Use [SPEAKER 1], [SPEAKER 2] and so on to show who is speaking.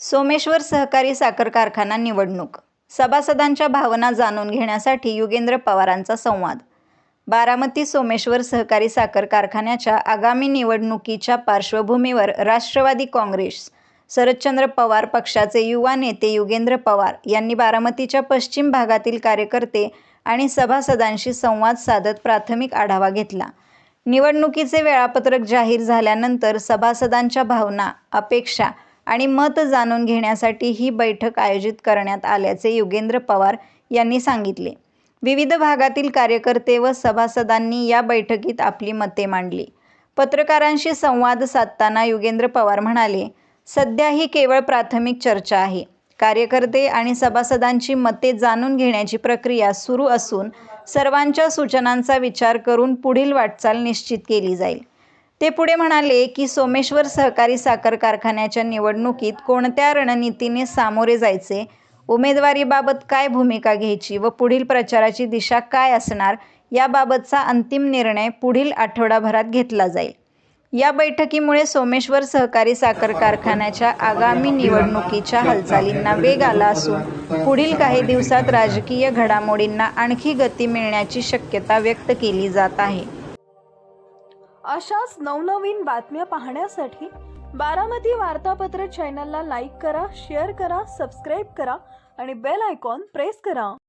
[SPEAKER 1] सोमेश्वर सहकारी साखर कारखाना निवडणूक, सभासदांच्या भावना जाणून घेण्यासाठी युगेंद्र पवारांचा संवाद. बारामती सोमेश्वर सहकारी साखर कारखान्याच्या आगामी निवडणुकीच्या पार्श्वभूमीवर राष्ट्रवादी काँग्रेस, शरदचंद्र पवार पक्षाचे युवा नेते युगेंद्र पवार यांनी बारामतीच्या पश्चिम भागातील कार्यकर्ते आणि सभासदांशी संवाद साधत प्राथमिक आढावा घेतला. निवडणुकीचे वेळापत्रक जाहीर झाल्यानंतर सभासदांच्या भावना, अपेक्षा आणि मत जाणून घेण्यासाठी ही बैठक आयोजित करण्यात आल्याचे युगेंद्र पवार यांनी सांगितले. विविध भागातील कार्यकर्ते व सभासदांनी या बैठकीत आपली मते मांडली. पत्रकारांशी संवाद साधताना युगेंद्र पवार म्हणाले, सध्या ही केवळ प्राथमिक चर्चा आहे. कार्यकर्ते आणि सभासदांची मते जाणून घेण्याची प्रक्रिया सुरू असून सर्वांच्या सूचनांचा विचार करून पुढील वाटचाल निश्चित केली जाईल. ते पुढे म्हणाले की सोमेश्वर सहकारी साखर कारखान्याच्या निवडणुकीत कोणत्या रणनीतीने सामोरे जायचे, उमेदवारीबाबत काय भूमिका घ्यायची व पुढील प्रचाराची दिशा काय असणार याबाबतचा अंतिम निर्णय पुढील आठवडाभरात घेतला जाईल. या बैठकीमुळे सोमेश्वर सहकारी साखर कारखान्याच्या आगामी निवडणुकीच्या हालचालींना वेग आला असून पुढील काही दिवसात राजकीय घडामोडींना आणखी गती मिळण्याची शक्यता व्यक्त केली जात आहे.
[SPEAKER 2] अशाच नवनवीन बातम्या पाहण्यासाठी बारामती वार्तापत्र चॅनलला लाईक करा, शेअर करा, सबस्क्राईब करा आणि बेल आयकॉन प्रेस करा.